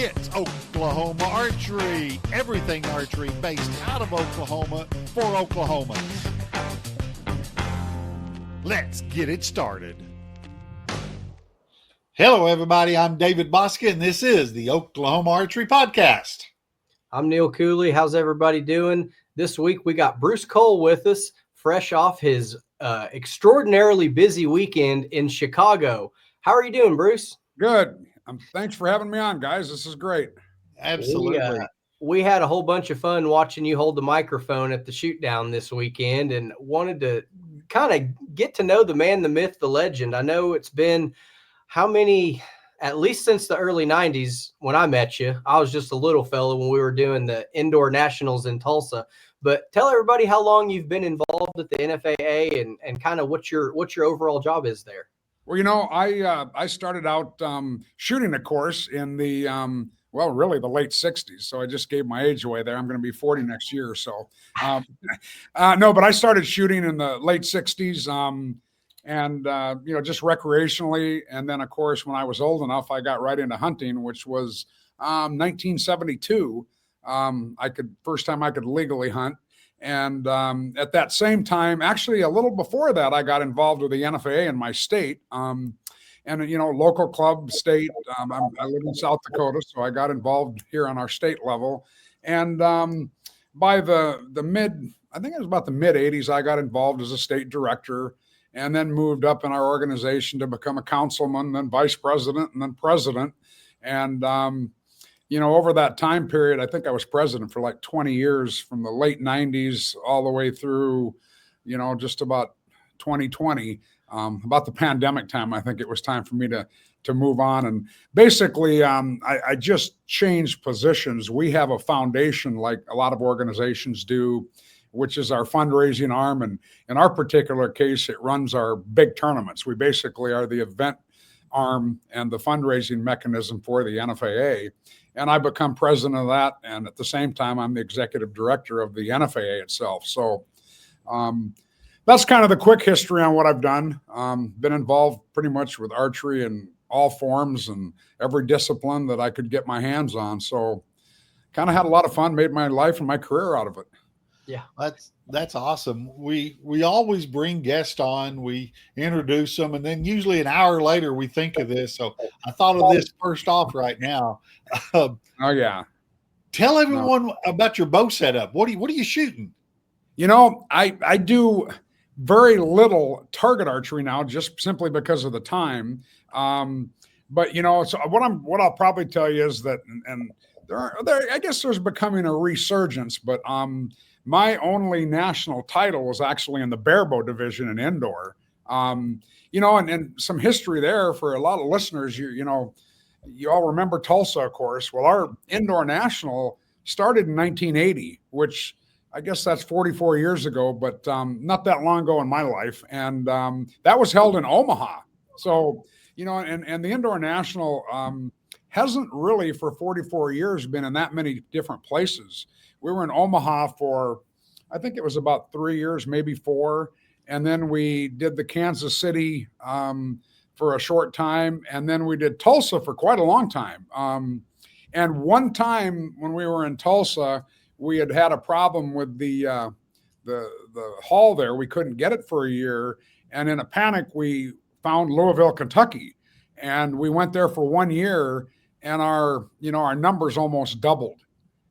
It's Oklahoma Archery. Everything archery based out of Oklahoma for Oklahomans. Let's get it started. Hello, everybody. I'm David Bosca, and this is the Oklahoma Archery Podcast. I'm Neil Cooley. How's everybody doing? This week we got Bruce Cull with us, fresh off his extraordinarily busy weekend in Chicago. How are you doing, Bruce? Good. Thanks for having me on, guys. This is great. Absolutely. We had a whole bunch of fun watching you hold the microphone at the shoot down this weekend and wanted to kind of get to know the man, the myth, the legend. I know it's been how many, at least since the early 90s when I met you. I was just a little fella when we were doing the indoor nationals in Tulsa. But tell everybody how long you've been involved with the NFAA and kind of what your overall job is there. Well, you know, I started out shooting a course in the, really the late 60s. So I just gave my age away there. I'm going to be 40 next year or so. No, but I started shooting in the late 60s just recreationally. And then, of course, when I was old enough, I got right into hunting, which was 1972. First time I could legally hunt. And at that same time, actually a little before that, I got involved with the NFAA in my state local club state. I live in South Dakota, so I got involved here on our state level. And by the mid 80s, I got involved as a state director and then moved up in our organization to become a councilman, then vice president, and then president. And over that time period, I think I was president for like 20 years, from the late 90s all the way through, just about 2020, about the pandemic time. I think it was time for me to move on. And basically, I just changed positions. We have a foundation like a lot of organizations do, which is our fundraising arm. And in our particular case, it runs our big tournaments. We basically are the event arm and the fundraising mechanism for the NFAA. And I become president of that. And at the same time, I'm the executive director of the NFAA itself. So that's kind of the quick history on what I've done. Been involved pretty much with archery in all forms and every discipline that I could get my hands on. So kind of had a lot of fun, made my life and my career out of it. Yeah, that's awesome. We always bring guests on, we introduce them, and then usually an hour later we think of this. So I thought of this first off right now. Oh yeah. Tell everyone about your bow setup. What are you shooting? I do very little target archery now, just simply because of the time. But so what I'll probably tell you is that, and I guess there's becoming a resurgence, but my only national title was actually in the barebow division in indoor. And some history there for a lot of listeners. You all remember Tulsa, of course. Well, our indoor national started in 1980, which I guess that's 44 years ago, but not that long ago in my life. And that was held in Omaha. So, and the indoor national hasn't really for 44 years been in that many different places. We were in Omaha for, I think it was about 3 years, maybe 4. And then we did the Kansas City for a short time. And then we did Tulsa for quite a long time. And one time when we were in Tulsa, we had a problem with the hall there. We couldn't get it for a year. And in a panic, we found Louisville, Kentucky. And we went there for 1 year, and our numbers almost doubled.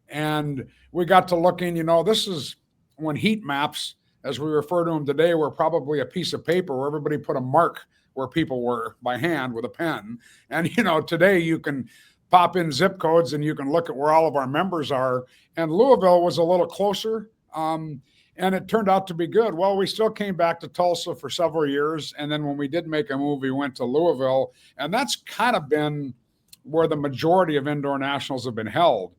And we got to looking, this is when heat maps, as we refer to them today, were probably a piece of paper where everybody put a mark where people were by hand with a pen. And, today you can pop in zip codes and you can look at where all of our members are. And Louisville was a little closer. And it turned out to be good. Well, we still came back to Tulsa for several years. And then when we did make a move, we went to Louisville. And that's kind of been where the majority of indoor nationals have been held.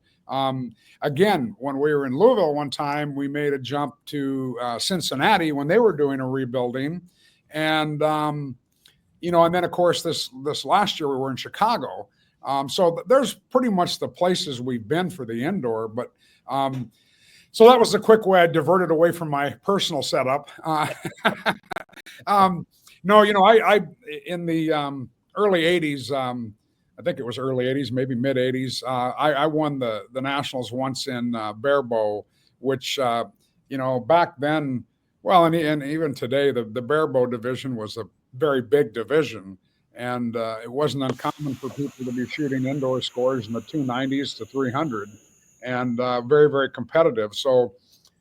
Again, when we were in Louisville one time, we made a jump to Cincinnati when they were doing a rebuilding. And, and then, of course, this last year we were in Chicago. So there's pretty much the places we've been for the indoor. But so that was a quick way I diverted away from my personal setup. No, I in the early 80s, I think it was early 80s, maybe mid 80s. I won the nationals once in barebow, which, back then, well, and even today, the barebow division was a very big division. And it wasn't uncommon for people to be shooting indoor scores in the 290s to 300 and very, very competitive. So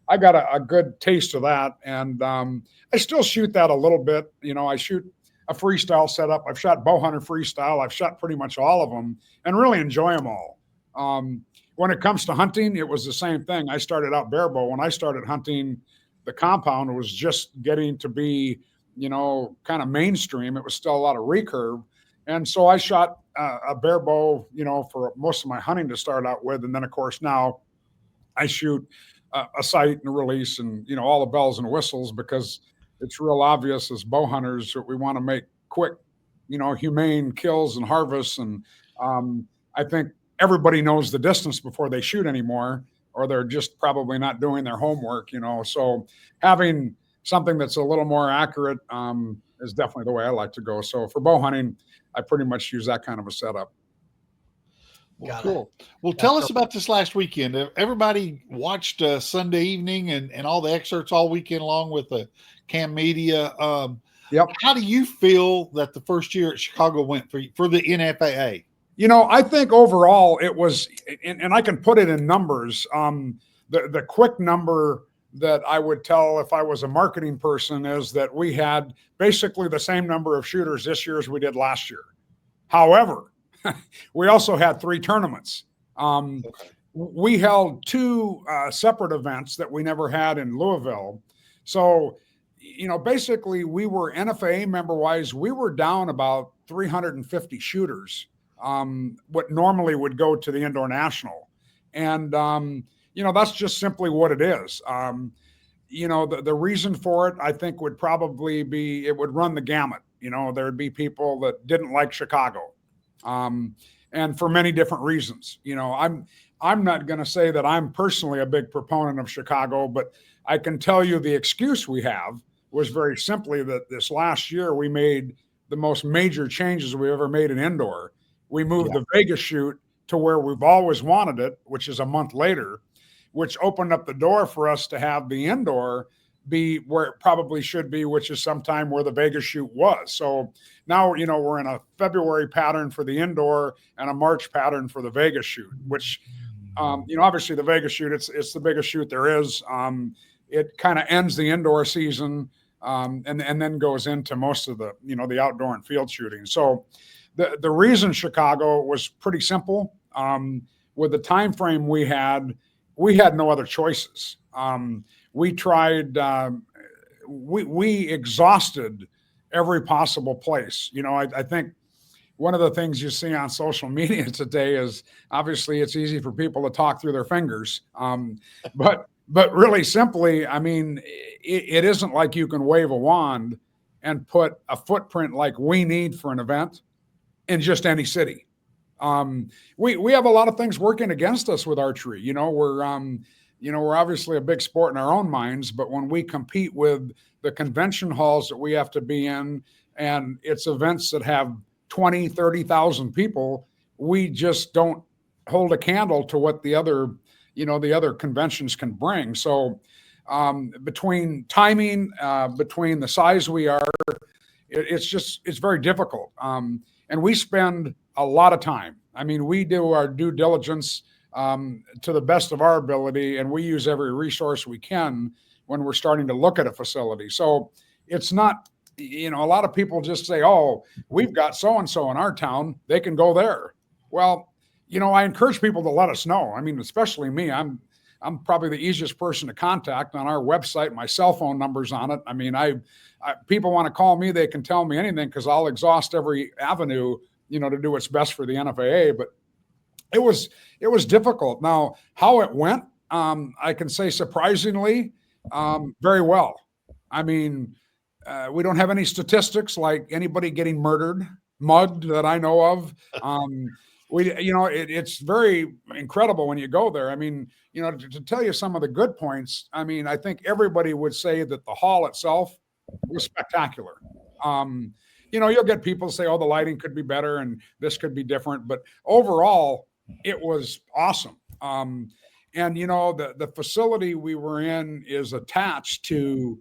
I got a good taste of that. And I still shoot that a little bit. I shoot a freestyle setup. I've shot bow hunter freestyle. I've shot pretty much all of them and really enjoy them all. When it comes to hunting, it was the same thing. I started out barebow. When I started hunting, the compound, it was just getting to be, kind of mainstream. It was still a lot of recurve. And so I shot a barebow, for most of my hunting to start out with. And then, of course, now I shoot a sight and a release and, all the bells and whistles, because it's real obvious as bow hunters that we want to make quick, humane kills and harvests. And I think everybody knows the distance before they shoot anymore, or they're just probably not doing their homework, So having something that's a little more accurate is definitely the way I like to go. So for bow hunting, I pretty much use that kind of a setup. Well, cool. Well, tell us about this last weekend. Everybody watched Sunday evening and all the excerpts all weekend long with the Cam Media. Yep. How do you feel that the first year at Chicago went for the NFAA? I think overall it was, and I can put it in numbers. The quick number that I would tell if I was a marketing person is that we had basically the same number of shooters this year as we did last year. However, we also had 3 tournaments. We held 2 separate events that we never had in Louisville. So, basically we were NFAA member wise, we were down about 350 shooters, what normally would go to the Indoor National. And, that's just simply what it is. The reason for it, I think, would probably be, it would run the gamut. There'd be people that didn't like Chicago. And for many different reasons. I'm not going to say that I'm personally a big proponent of Chicago, but I can tell you the excuse we have was very simply that this last year we made the most major changes we ever made in indoor. We moved the Vegas shoot to where we've always wanted it, which is a month later, which opened up the door for us to have the indoor be where it probably should be, which is sometime where the Vegas shoot was. So now, we're in a February pattern for the indoor and a March pattern for the Vegas shoot, which, obviously the Vegas shoot, it's the biggest shoot there is. It kind of ends the indoor season and then goes into most of the, the outdoor and field shooting. So the reason Chicago was pretty simple. With the time frame we had no other choices. We tried, we exhausted every possible place. I think one of the things you see on social media today is obviously it's easy for people to talk through their fingers. But really simply, I mean, it isn't like you can wave a wand and put a footprint like we need for an event in just any city. We have a lot of things working against us with archery. We're obviously a big sport in our own minds, but when we compete with the convention halls that we have to be in, and it's events that have 20, 30,000 people, we just don't hold a candle to what the other conventions can bring. So between timing, between the size we are, it's very difficult. And we spend a lot of time. I mean, we do our due diligence to the best of our ability, and we use every resource we can when we're starting to look at a facility. So it's not, a lot of people just say, oh, we've got so-and-so in our town, they can go there. Well, I encourage people to let us know. I mean, especially me, I'm probably the easiest person to contact on our website. My cell phone number's on it. I mean, people want to call me, they can tell me anything because I'll exhaust every avenue, to do what's best for the NFAA. But it was difficult. Now, how it went, I can say surprisingly, very well. I mean, we don't have any statistics like anybody getting mugged that I know of. It's very incredible when you go there. I mean, to tell you some of the good points, I mean, I think everybody would say that the hall itself was spectacular. you'll get people say, oh, the lighting could be better and this could be different. But overall, it was awesome. And, the facility we were in is attached to,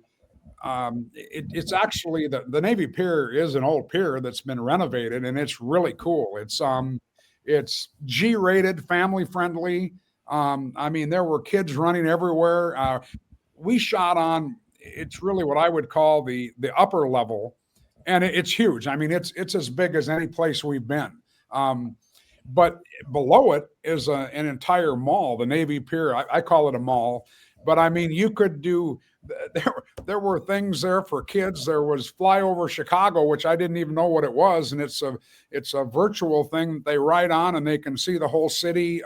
it's actually the Navy Pier is an old pier that's been renovated, and it's really cool. It's G-rated, family friendly. I mean, there were kids running everywhere. We shot on, it's really what I would call the upper level, and it's huge. I mean, it's as big as any place we've been. But below it is an entire mall, the Navy Pier. I call it a mall, but I mean, you could do, there were things there for kids. There was Fly Over Chicago, which I didn't even know what it was. And it's a virtual thing that they ride on and they can see the whole city.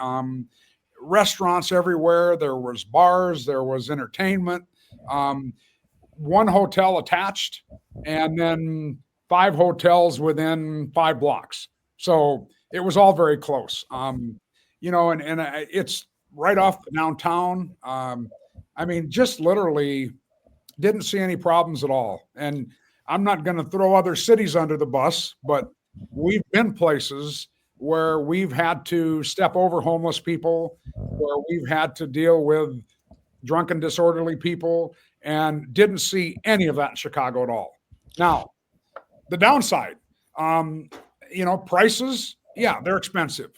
Restaurants everywhere. There was bars, there was entertainment, one hotel attached, and then 5 hotels within 5 blocks. So it was all very close. And it's right off the downtown. I mean, just literally didn't see any problems at all. And I'm not going to throw other cities under the bus, but we've been places where we've had to step over homeless people, where we've had to deal with drunken, disorderly people, and didn't see any of that in Chicago at all. Now, the downside, prices, yeah, they're expensive.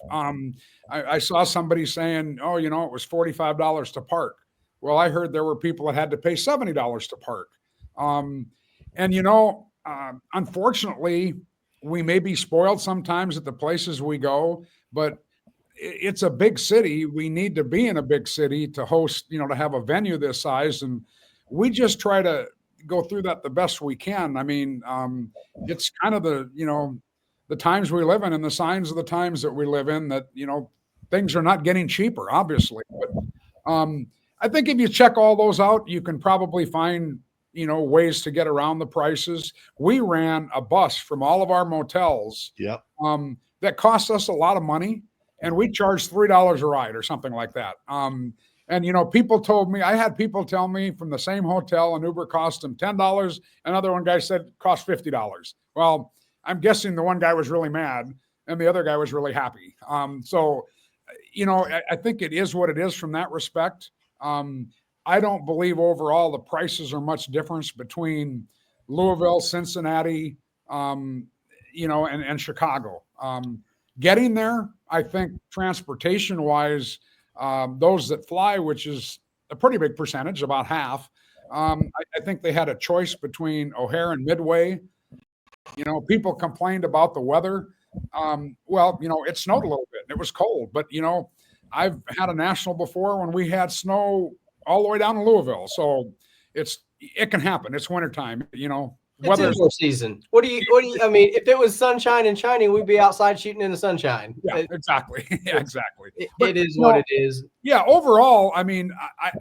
I saw somebody saying, oh, it was $45 to park. Well, I heard there were people that had to pay $70 to park. Unfortunately, we may be spoiled sometimes at the places we go, but it's a big city. We need to be in a big city to host, to have a venue this size. And we just try to go through that the best we can. I mean, it's kind of the times we live in and the signs of the times that we live in that, things are not getting cheaper, obviously. But I think if you check all those out, you can probably find, ways to get around the prices. We ran a bus from all of our motels. Yep. That cost us a lot of money, and we charged $3 a ride or something like that. People told me, I had people tell me from the same hotel an Uber cost them $10. Another one guy said cost $50. Well, I'm guessing the one guy was really mad and the other guy was really happy. I think it is what it is from that respect. I don't believe overall the prices are much difference between Louisville, Cincinnati, and Chicago. Getting there, I think transportation wise, those that fly, which is a pretty big percentage, about half, I think they had a choice between O'Hare and Midway. People complained about the weather. It snowed a little bit and it was cold, but I've had a national before when we had snow all the way down to Louisville. So it can happen. It's wintertime, It's indoor season. What do you, I mean, if it was sunshine and shining, we'd be outside shooting in the sunshine. Yeah, exactly. Yeah, exactly. It is what it is. Yeah. Overall, I mean,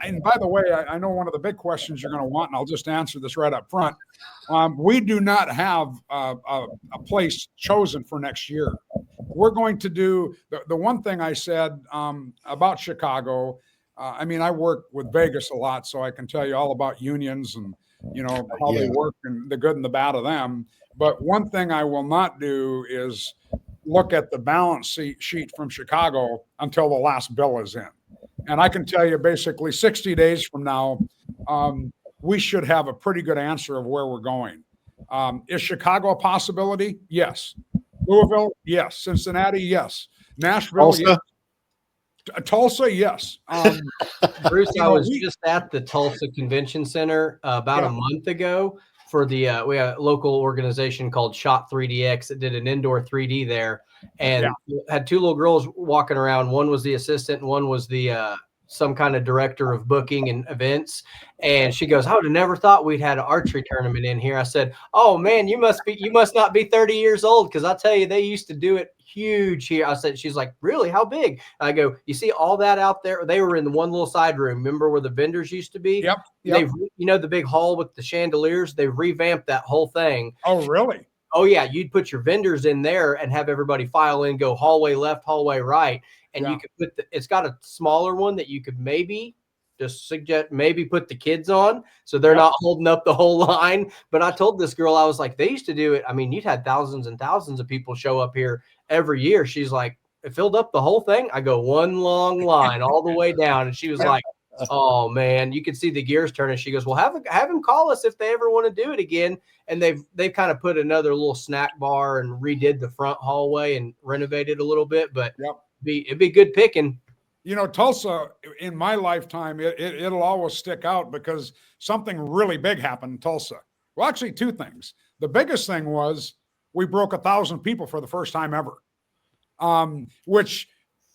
and by the way, I know one of the big questions you're going to want, and I'll just answer this right up front. We do not have a place chosen for next year. We're going to do the one thing I said about Chicago. I work with Vegas a lot, so I can tell you all about unions and, how they work and the good and the bad of them. But one thing I will not do is look at the balance sheet from Chicago until the last bill is in. And I can tell you basically 60 days from now, we should have a pretty good answer of where we're going. Is Chicago a possibility? Yes. Louisville? Yes. Cincinnati? Yes. Nashville? Tulsa? Yes. Tulsa? Yes. Bruce, I was just at the Tulsa Convention Center about a month ago for we had a local organization called Shot 3DX that did an indoor 3D there, and had 2 little girls walking around. One was the assistant and one was the some kind of director of booking and events. And she goes, I would have never thought we'd had an archery tournament in here. I said, oh man, you must not be 30 years old. Cause I'll tell you, they used to do it huge here. I said, she's like, really? How big? I go, you see all that out there? They were in the one little side room. Remember where the vendors used to be? Yep. They've, the big hall with the chandeliers, they've revamped that whole thing. Oh, really? Oh yeah. You'd put your vendors in there and have everybody file in, go hallway left, hallway right. And you could put it's got a smaller one that you could maybe just suggest maybe put the kids on so they're not holding up the whole line. But I told this girl, I was like, they used to do it. I mean, you'd had thousands and thousands of people show up here every year. She's like, it filled up the whole thing. I go, one long line all the way down. And she was like, oh man, you could see the gears turning. She goes, well, have him call us if they ever want to do it again. And they've kind of put another little snack bar and redid the front hallway and renovated a little bit, but it'd be good picking. You know, Tulsa, in my lifetime, it'll always stick out because something really big happened in Tulsa. Well, actually, two things. The biggest thing was we broke 1,000 people for the first time ever, which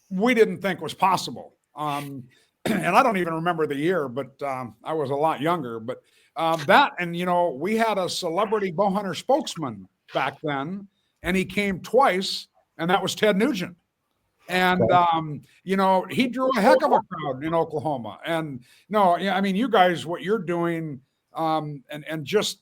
we didn't think was possible. And I don't even remember the year, but I was a lot younger. But that, and, you know, we had a celebrity bow hunter spokesman back then, and he came twice, and that was Ted Nugent. And, you know, he drew a heck of a crowd in Oklahoma. And no, yeah, I mean, you guys, what you're doing, and just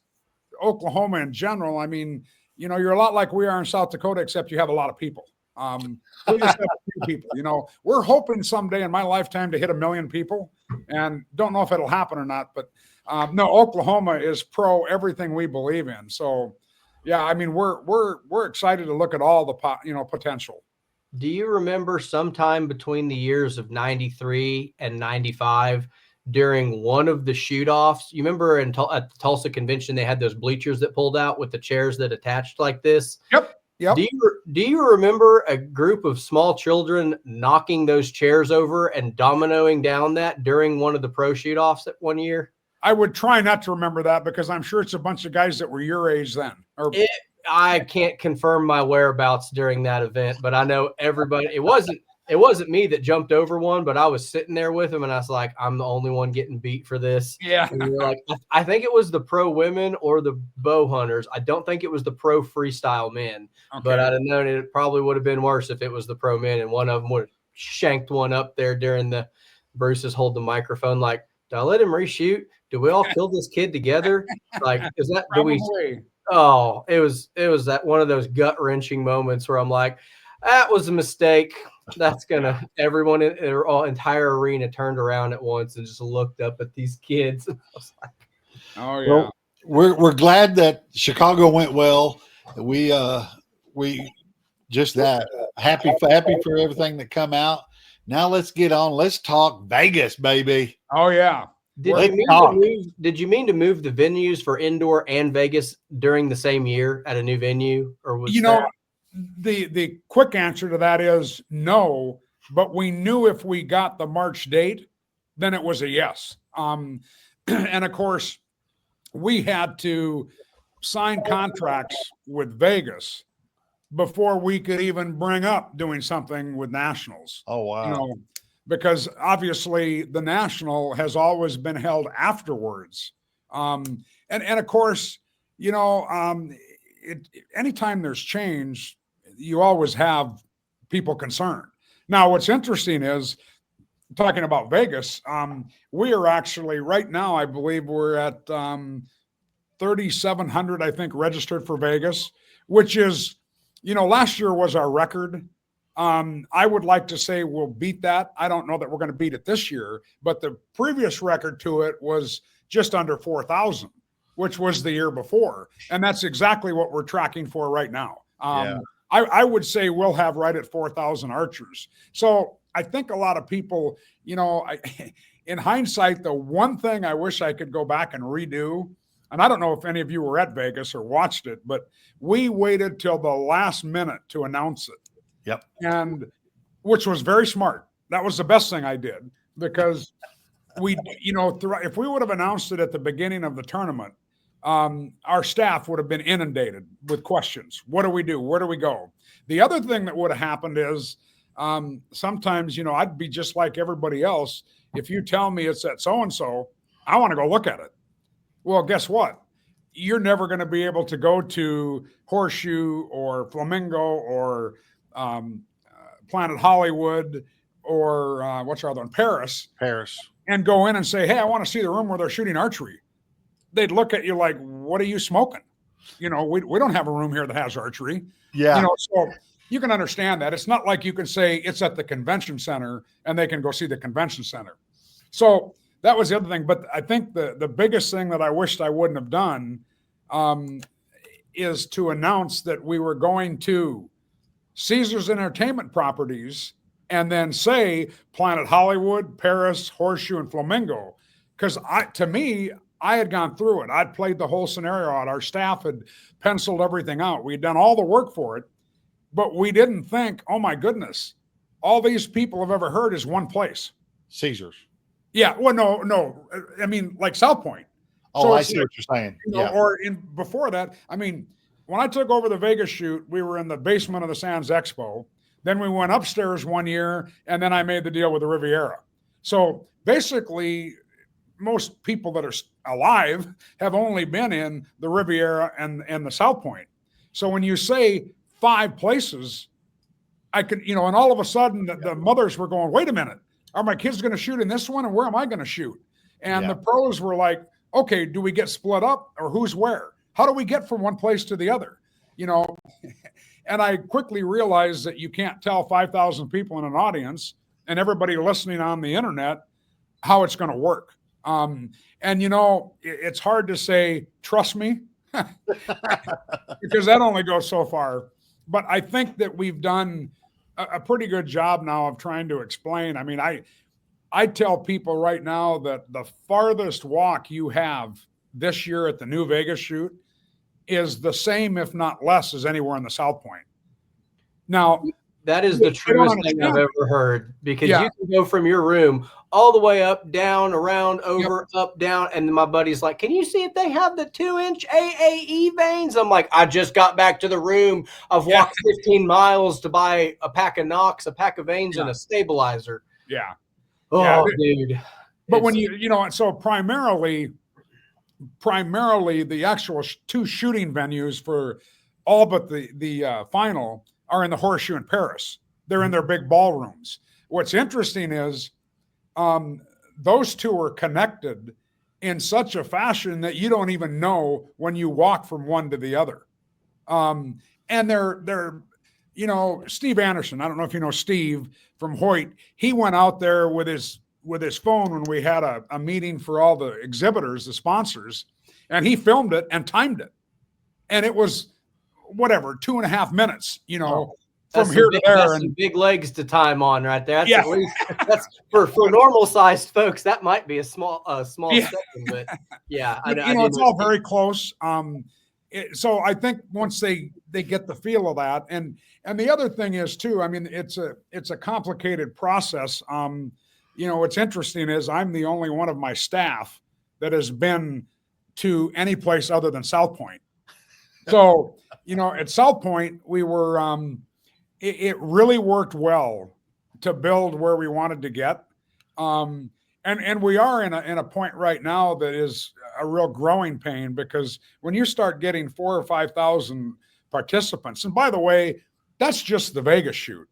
Oklahoma in general, I mean, you know, you're a lot like we are in South Dakota, except you have a lot of people. We just have a few people, you know. We're hoping someday in my lifetime to hit 1 million people, and don't know if it'll happen or not, but no, Oklahoma is pro everything we believe in. So yeah, I mean, we're excited to look at all the potential. Do you remember sometime between the years of 93 and 95 during one of the shoot-offs? You remember at the Tulsa convention, they had those bleachers that pulled out with the chairs that attached like this? Yep. Do you remember a group of small children knocking those chairs over and dominoing down that during one of the pro shoot-offs at one year? I would try not to remember that because I'm sure it's a bunch of guys that were your age then. I can't confirm my whereabouts during that event, but I know everybody. It wasn't me that jumped over one, but I was sitting there with him, and I was like, I'm the only one getting beat for this. Yeah. And you're like, I think it was the pro women or the bow hunters. I don't think it was the pro freestyle men, but I'd have known it probably would have been worse if it was the pro men, and one of them would have shanked one up there during the Bruce's hold the microphone. Like, do I let him reshoot? Do we all kill this kid together? Like, is that, do we? Oh, it was that one of those gut wrenching moments where I'm like, that was a mistake. That's gonna, everyone in their entire arena turned around at once and just looked up at these kids. I was like, oh yeah. Well, we're glad that Chicago went well. We just that happy for everything that come out. Now let's get on. Let's talk Vegas, baby. Oh yeah. Did you mean to move the venues for indoor and Vegas during the same year at a new venue, or was the quick answer to that is no, but we knew if we got the March date, then it was a yes. And of course, we had to sign contracts with Vegas before we could even bring up doing something with nationals. Oh wow. You know, because obviously the national has always been held afterwards. And of course, you know, anytime there's change, you always have people concerned. Now, what's interesting is, talking about Vegas, we are actually right now, I believe we're at 3,700, I think, registered for Vegas, which is, you know, last year was our record. I would like to say we'll beat that. I don't know that we're going to beat it this year, but the previous record to it was just under 4,000, which was the year before. And that's exactly what we're tracking for right now. I would say we'll have right at 4,000 archers. So I think a lot of people, you know, in hindsight, the one thing I wish I could go back and redo, and I don't know if any of you were at Vegas or watched it, but we waited till the last minute to announce it. Yep. And which was very smart. That was the best thing I did, because we, you know, if we would have announced it at the beginning of the tournament, our staff would have been inundated with questions. What do we do? Where do we go? The other thing that would have happened is sometimes, you know, I'd be just like everybody else. If you tell me it's at so-and-so, I want to go look at it. Well, guess what? You're never going to be able to go to Horseshoe or Flamingo or Planet Hollywood or what's our other one? Paris, and go in and say, hey, I want to see the room where they're shooting archery. They'd look at you like, what are you smoking? You know, we don't have a room here that has archery. Yeah. You know, so you can understand that. It's not like you can say it's at the convention center and they can go see the convention center. So that was the other thing. But I think the biggest thing that I wished I wouldn't have done is to announce that we were going to Caesars Entertainment Properties and then say Planet Hollywood, Paris, Horseshoe, and Flamingo. Because to me, I had gone through it. I'd played the whole scenario out. Our staff had penciled everything out. We'd done all the work for it, but we didn't think, oh my goodness, all these people have ever heard is one place. Caesars. Yeah. Well, no. I mean, like South Point. Oh, So I see what you're saying. Yeah. Or before that, I mean, when I took over the Vegas shoot, we were in the basement of the Sands Expo. Then we went upstairs one year, and then I made the deal with the Riviera. So basically, most people that are alive have only been in the Riviera and the South Point. So when you say 5 places, I could, and all of a sudden the mothers were going, wait a minute, are my kids going to shoot in this one? And where am I going to shoot? And the pros were like, okay, do we get split up or who's where? How do we get from one place to the other? And I quickly realized that you can't tell 5,000 people in an audience and everybody listening on the internet how it's going to work. And it's hard to say, trust me, because that only goes so far. But I think that we've done a pretty good job now of trying to explain. I mean, I tell people right now that the farthest walk you have this year at the new Vegas shoot is the same, if not less, as anywhere in the South Point. Now, that is the truest thing I've ever heard, because you can go from your room all the way up, down, around, over, up, down. And my buddy's like, can you see if they have the 2-inch AAE veins? I'm like, I just got back to the room. I've walked 15 miles to buy a pack of Knox, a pack of veins, and a stabilizer. Yeah. Oh, dude. But when so primarily the actual 2 shooting venues for all but the final are in the Horseshoe in Paris. They're in their big ballrooms. What's interesting is those 2 are connected in such a fashion that you don't even know when you walk from one to the other. And they're Steve Anderson. I don't know if you know Steve from Hoyt. He went out there with his phone when we had a meeting for all the exhibitors, the sponsors, and he filmed it and timed it. And it was 2.5 minutes, from here to there. That's and some big legs to time on right there. That's at least, that's for normal sized folks. That might be a small section, but it's all very close. So I think once they get the feel of that, and the other thing is too, I mean, it's a complicated process. What's interesting is I'm the only one of my staff that has been to any place other than South Point. So, at South Point, we were, it really worked well to build where we wanted to get. And we are in a point right now that is a real growing pain, because when you start getting 4,000 or 5,000 participants, and by the way, that's just the Vegas shoot.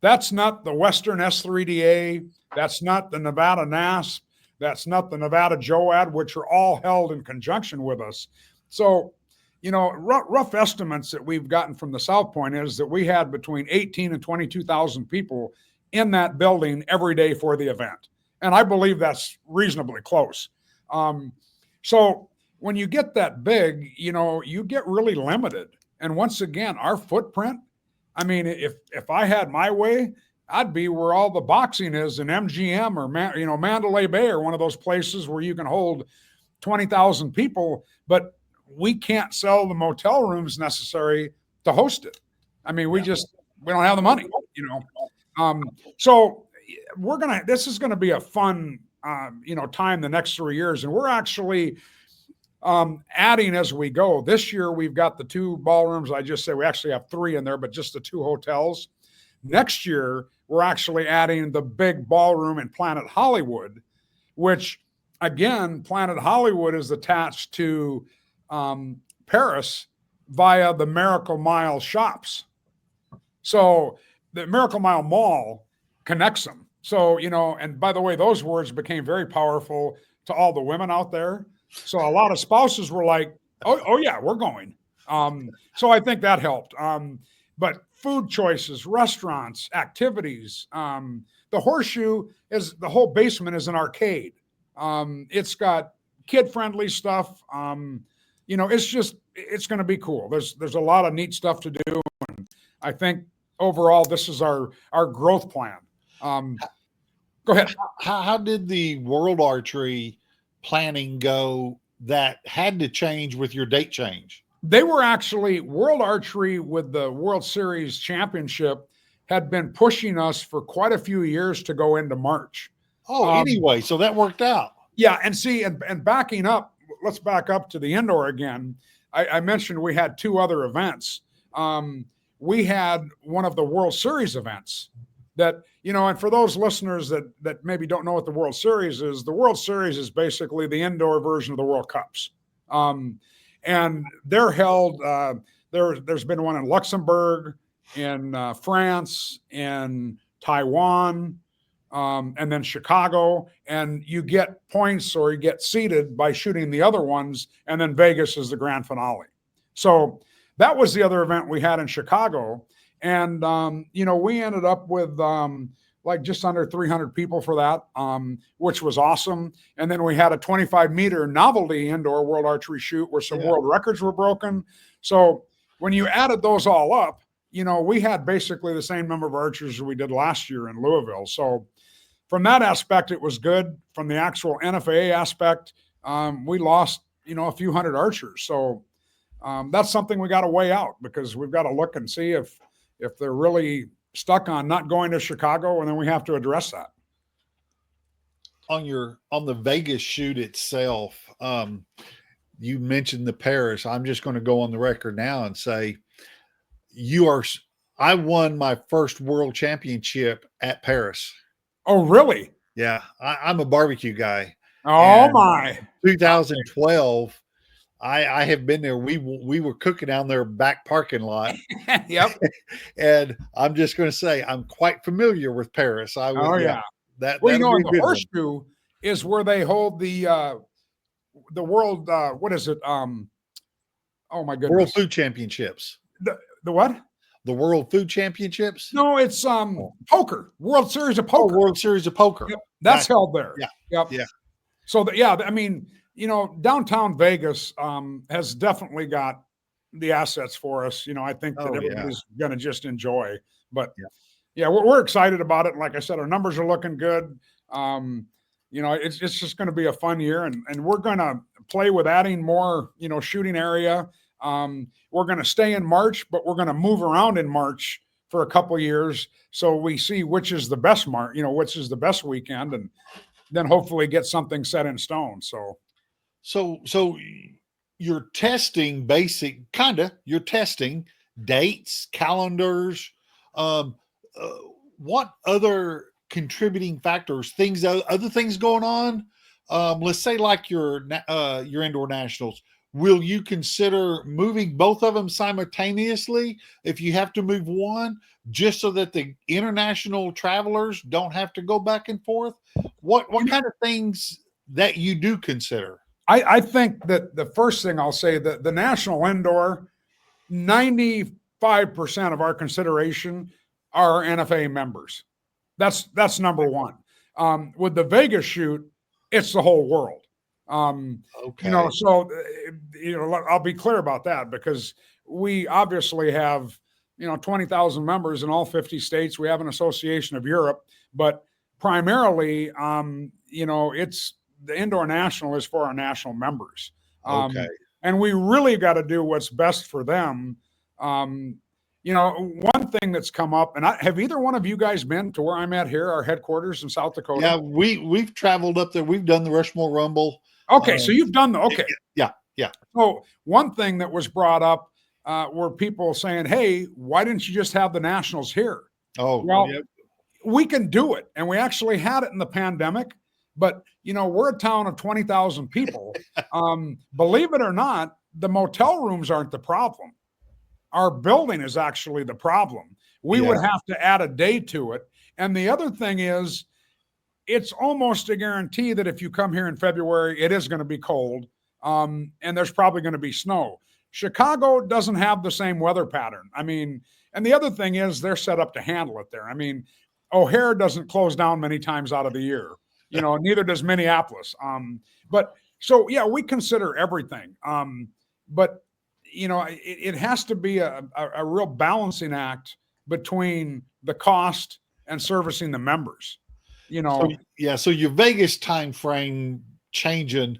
That's not the Western S3DA. That's not the Nevada NASP. That's not the Nevada JOAD, which are all held in conjunction with us. So, rough estimates that we've gotten from the South Point is that we had between 18 and 22,000 people in that building every day for the event. And I believe that's reasonably close. So when you get that big, you get really limited. And once again, our footprint, I mean, if I had my way, I'd be where all the boxing is in MGM or, Mandalay Bay, or one of those places where you can hold 20,000 people, but we can't sell the motel rooms necessary to host it. I mean, we don't have the money, So this is going to be a fun, time the next 3 years. And we're actually adding as we go. This year, we've got the 2 ballrooms. I just say we actually have 3 in there, but just the 2 hotels. Next year, we're actually adding the big ballroom in Planet Hollywood, which, again, Planet Hollywood is attached to Paris via the Miracle Mile shops. So the Miracle Mile Mall connects them. So, and by the way, those words became very powerful to all the women out there. So a lot of spouses were like, oh yeah, we're going. So I think that helped. But food choices, restaurants, activities, the Horseshoe the whole basement is an arcade. It's got kid-friendly stuff. It's going to be cool. There's a lot of neat stuff to do, and I think overall this is our growth plan. Go ahead. How did the World Archery planning go that had to change with your date change? They were actually World Archery with the World Series Championship had been pushing us for quite a few years to go into March. Anyway, so that worked out. Yeah, and backing up, let's back up to the indoor again. I mentioned we had two other events. We had one of the World Series events that, and for those listeners that maybe don't know what the World Series is basically the indoor version of the World Cups. And they're held, there's been one in Luxembourg, in France, in Taiwan, and then Chicago, and you get points or you get seeded by shooting the other ones, and then Vegas is the grand finale. So that was the other event we had in Chicago, and we ended up with like just under 300 people for that, which was awesome. And then we had a 25-meter novelty indoor World Archery shoot where some world records were broken. So when you added those all up, we had basically the same number of archers as we did last year in Louisville. So from that aspect, it was good. From the actual NFAA aspect, we lost, a few hundred archers. So that's something we got to weigh out, because we've got to look and see if they're really stuck on not going to Chicago, and then we have to address that. On the Vegas shoot itself, you mentioned the Paris. I'm just going to go on the record now and say I won my first world championship at Paris. Oh, really? Yeah. I'm a barbecue guy. Oh, my. 2012, I have been there. We were cooking down their back parking lot. Yep. And I'm just going to say I'm quite familiar with Paris. Yeah. That the horseshoe is where they hold the world. What is it? Oh my goodness! World Food Championships. The what? The World Food Championships? No, it's poker. World Series of Poker. World Series of Poker. Yep. That's held there. Yeah. Yep. Yeah. So downtown Vegas has definitely got the assets for us. I think that everybody's going to just enjoy. But we're excited about it. And like I said, our numbers are looking good. It's just going to be a fun year, and we're going to play with adding more, shooting area. We're going to stay in March, but we're going to move around in March for a couple years, so we see which is the best which is the best weekend, and then hopefully get something set in stone. So you're testing you're testing dates, calendars. What other contributing factors, other things going on? Let's say like your indoor nationals. Will you consider moving both of them simultaneously if you have to move one, just so that the international travelers don't have to go back and forth? What kind of things that you do consider? I think that the first thing I'll say, that the national indoor, 95% of our consideration are NFA members. That's number one. With the Vegas shoot, it's the whole world. Okay. I'll be clear about that, because we obviously have, 20,000 members in all 50 states. We have an association of Europe, but primarily, it's the indoor national is for our national members. Okay. And we really got to do what's best for them. One thing that's come up, and have either one of you guys been to where I'm at here, our headquarters in South Dakota? Yeah, we've traveled up there. We've done the Rushmore Rumble. Okay, so you've done Yeah. So one thing that was brought up were people saying, "Hey, why didn't you just have the nationals here?" Oh, well, we can do it, and we actually had it in the pandemic. But we're a town of 20,000 people. Believe it or not, the motel rooms aren't the problem. Our building is actually the problem. We would have to add a day to it. And the other thing is, it's almost a guarantee that if you come here in February, it is going to be cold, and there's probably going to be snow. Chicago doesn't have the same weather pattern. And the other thing is, they're set up to handle it there. O'Hare doesn't close down many times out of the year. Neither does Minneapolis. But so, yeah, we consider everything. But, it has to be a real balancing act between the cost and servicing the members, So, so your Vegas time frame changing,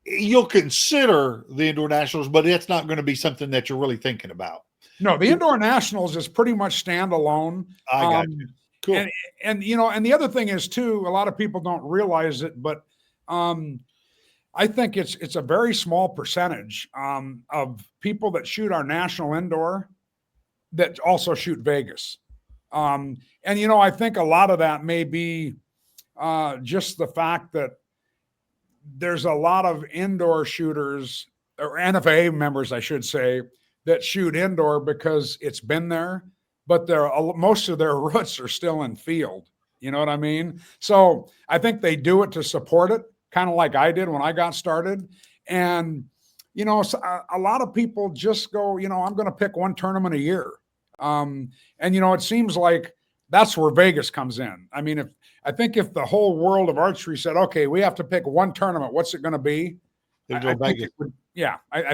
you'll consider the indoor nationals, but it's not going to be something that you're really thinking about. No, the indoor nationals is pretty much standalone. I got you. Cool. And the other thing is too, a lot of people don't realize it, but I think it's a very small percentage of people that shoot our national indoor that also shoot Vegas. And I think a lot of that may be just the fact that there's a lot of indoor shooters, or NFA members, I should say, that shoot indoor because it's been there, but most of their roots are still in field. You know what I mean? So I think they do it to support it, kind of like I did when I got started. And, a lot of people just go, I'm going to pick one tournament a year. And, it seems like that's where Vegas comes in. I mean, I think if the whole world of archery said, okay, we have to pick one tournament, what's it going to be? I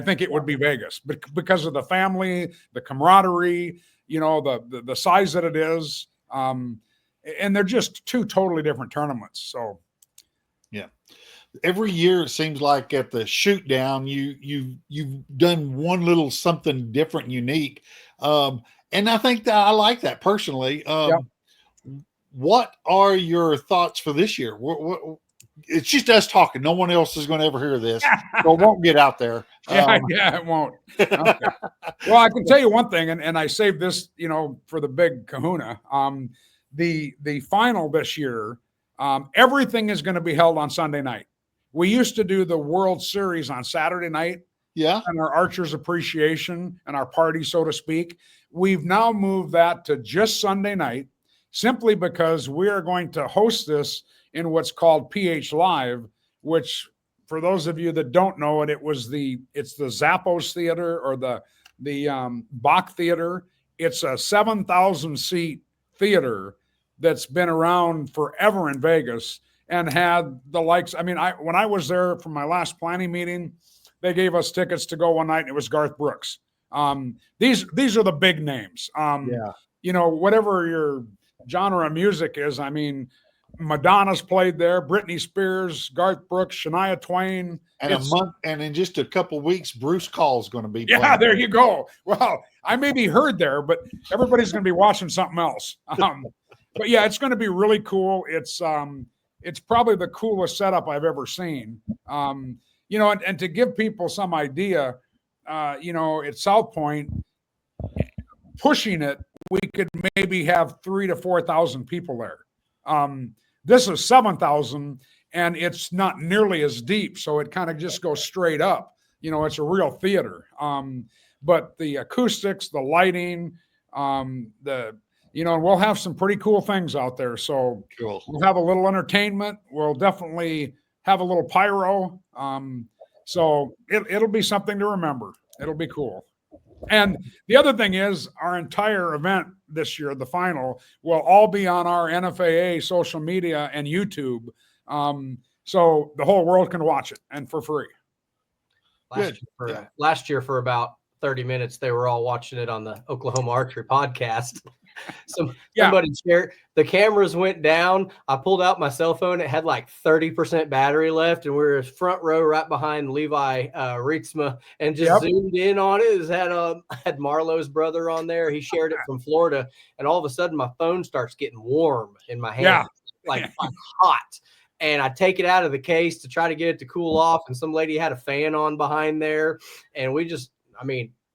think it would be Vegas because of the family, the camaraderie, the size that it is. And they're just two totally different tournaments. So, yeah. Every year it seems like at the shoot down, you've done one little something different, unique. And I think that I like that personally. What are your thoughts for this year? It's just us talking. No one else is going to ever hear this. So it won't get out there. It won't. Okay. Well, I can tell you one thing, and I saved this, for the big kahuna. The final this year, everything is going to be held on Sunday night. We used to do the World Series on Saturday night. Yeah. And our archers appreciation and our party, so to speak. We've now moved that to just Sunday night, simply because we are going to host this in what's called PH Live, which, for those of you that don't know it, it's the Zappos Theater or the Bach Theater. It's a 7,000 seat theater that's been around forever in Vegas and had the likes. I mean, when I was there for my last planning meeting, they gave us tickets to go one night, and it was Garth Brooks. These are the big names. Whatever your genre of music is, I mean, Madonna's played there, Britney Spears, Garth Brooks, Shania Twain. And in just a couple of weeks, Bruce Cull's going to be playing. Yeah, there you go. Well, I may be heard there, but everybody's going to be watching something else. But yeah, it's going to be really cool. It's probably the coolest setup I've ever seen. And to give people some idea, at South Point, pushing it, we could maybe have 3,000 to 4,000 people there. This is 7,000, and it's not nearly as deep, so it kind of just goes straight up. It's a real theater. But the acoustics, the lighting, and we'll have some pretty cool things out there. So cool. We'll have a little entertainment. We'll definitely have a little pyro. So it'll be something to remember. It'll be cool. And the other thing is, our entire event this year, the final, will all be on our NFAA social media and YouTube. So the whole world can watch it, and for free. Last year for about 30 minutes, they were all watching it on the Oklahoma Archery podcast. Somebody shared, the cameras went down. I pulled out my cell phone. It had like 30% battery left, and we were front row right behind Levi Rietzma, and just zoomed in on it. It had Marlowe's brother on there. He shared it from Florida, and all of a sudden my phone starts getting warm in my hand, like hot. And I take it out of the case to try to get it to cool off, and some lady had a fan on behind there, and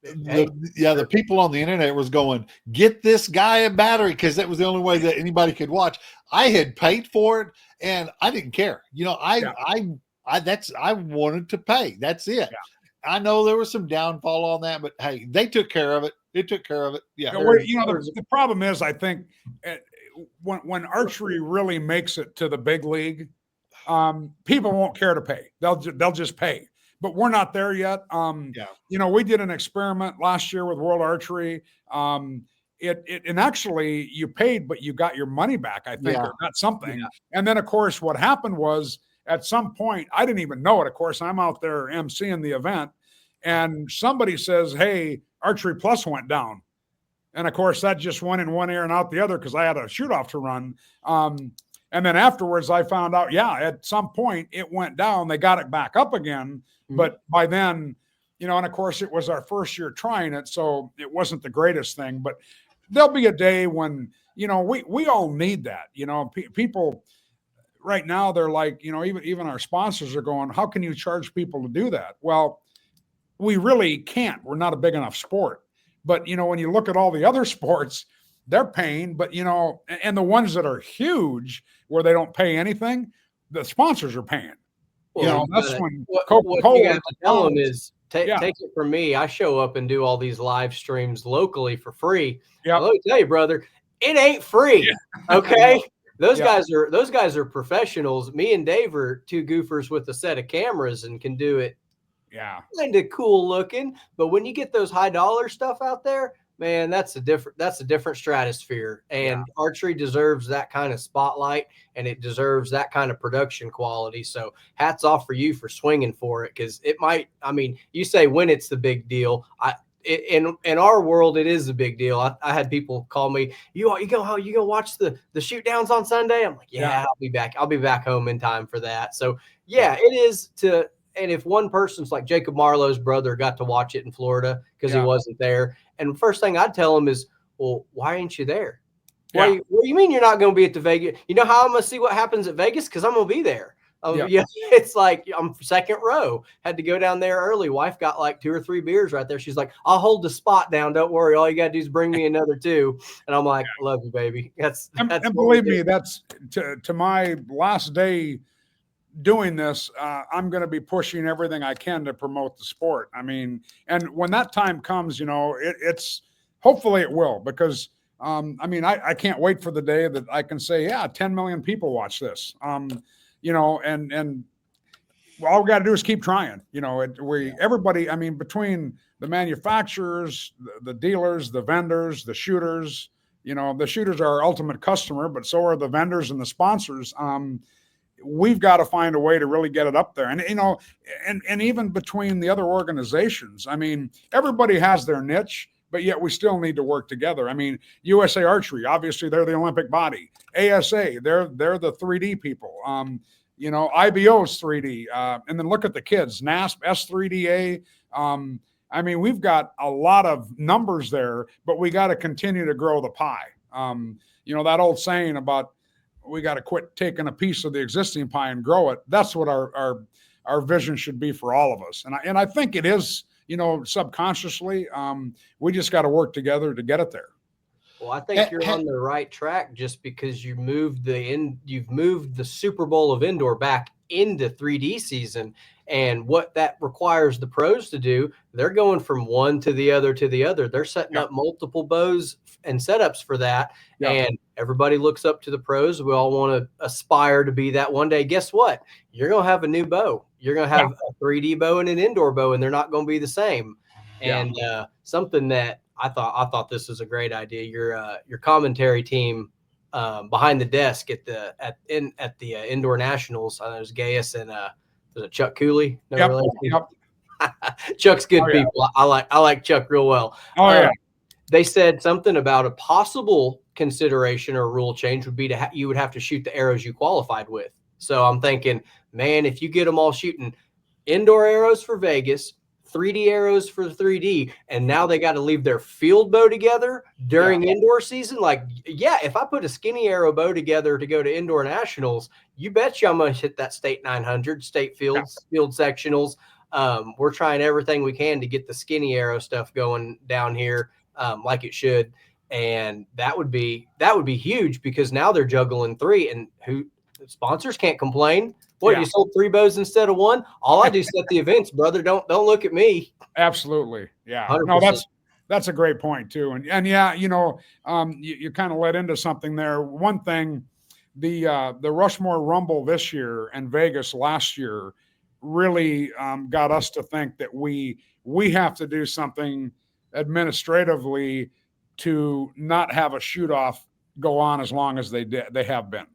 the people on the internet was going, get this guy a battery, because that was the only way that anybody could watch. I had paid for it, and I didn't care. I wanted to pay. That's it. Yeah. I know there was some downfall on that, but hey, they took care of it. They took care of it. Yeah. The problem is, I think when archery really makes it to the big league, people won't care to pay. They'll just pay. But we're not there yet. We did an experiment last year with World Archery. and actually you paid, but you got your money back, I think, or got something. Yeah. And then, of course, what happened was at some point, I didn't even know it. Of course, I'm out there emceeing the event, and somebody says, "Hey, Archery Plus went down." And of course, that just went in one ear and out the other because I had a shoot off to run. And then afterwards, I found out, at some point it went down. They got it back up again. Mm-hmm. But by then, and of course, it was our first year trying it, so it wasn't the greatest thing. But there'll be a day when, we all need that. People right now, they're like, even our sponsors are going, how can you charge people to do that? Well, we really can't. We're not a big enough sport. But, when you look at all the other sports, they're paying, but, and the ones that are huge where they don't pay anything, the sponsors are paying. Well, that's when Coca-Cola, what you have to tell them is take it from me. I show up and do all these live streams locally for free. Yeah. Let me tell you, brother, it ain't free. Yeah. Okay. Those guys are professionals. Me and Dave are two goofers with a set of cameras and can do it. Yeah. Kind of cool looking. But when you get those high dollar stuff out there, man, that's a different stratosphere. And archery deserves that kind of spotlight, and it deserves that kind of production quality. So hats off for you for swinging for it, because it might, you say when it's the big deal. In our world, it is a big deal. I had people call me, you go watch the shoot downs on Sunday? I'm like, yeah, I'll be back home in time for that. So it is to. And if one person's like Jacob Marlowe's brother got to watch it in Florida because he wasn't there, and the first thing I'd tell him is, well, why ain't you there? What do you mean you're not going to be at the Vegas? You know how I'm going to see what happens at Vegas? Because I'm going to be there. It's like I'm second row. Had to go down there early. Wife got like 2 or 3 beers right there. She's like, I'll hold the spot down. Don't worry. All you got to do is bring me another 2. And I'm like, I love you, baby. That's and believe me, that's to my last day doing this, I'm going to be pushing everything I can to promote the sport. And when that time comes, it's hopefully it will, because I can't wait for the day that I can say, 10 million people watch this. And all we got to do is keep trying. Everybody, between the manufacturers, the dealers, the vendors, the shooters, the shooters are our ultimate customer, but so are the vendors and the sponsors. We've got to find a way to really get it up there. And even between the other organizations, everybody has their niche, but yet we still need to work together. USA Archery, obviously they're the Olympic body. ASA, they're the 3D people. IBO's 3D. And then look at the kids, NASP, S3DA. We've got a lot of numbers there, but we got to continue to grow the pie. That old saying about, we got to quit taking a piece of the existing pie and grow it. That's what our vision should be for all of us. And I think it is, subconsciously. We just got to work together to get it there. Well, I think you're on the right track just because you've moved the Super Bowl of indoor back into 3D season, and what that requires the pros to do, they're going from one to the other to the other. They're setting up multiple bows and setups for that. And everybody looks up to the pros. We all want to aspire to be that one day. Guess what? You're going to have a new bow. You're going to have a 3D bow and an indoor bow, and they're not going to be the same. And something that I thought this was a great idea. Your commentary team behind the desk at the indoor nationals. There's Gaius and was it Chuck Cooley? Chuck's good people. I like Chuck real well. They said something about a possible consideration or rule change would be you would have to shoot the arrows you qualified with. So I'm thinking, man, if you get them all shooting indoor arrows for Vegas, 3D arrows for 3D, and now they got to leave their field bow together during indoor season. Like, if I put a skinny arrow bow together to go to indoor nationals, you bet you I'm going to hit that state 900, state fields, field sectionals. We're trying everything we can to get the skinny arrow stuff going down here like it should. And that would be huge, because now they're juggling 3, and sponsors can't complain. What, you sold 3 bows instead of 1? All I do is set the events, brother. Don't look at me. Absolutely. Yeah. 100%. No, that's a great point too. And you kind of led into something there. One thing, the Rushmore Rumble this year and Vegas last year really got us to think that we have to do something administratively to not have a shoot off go on as long as they have been.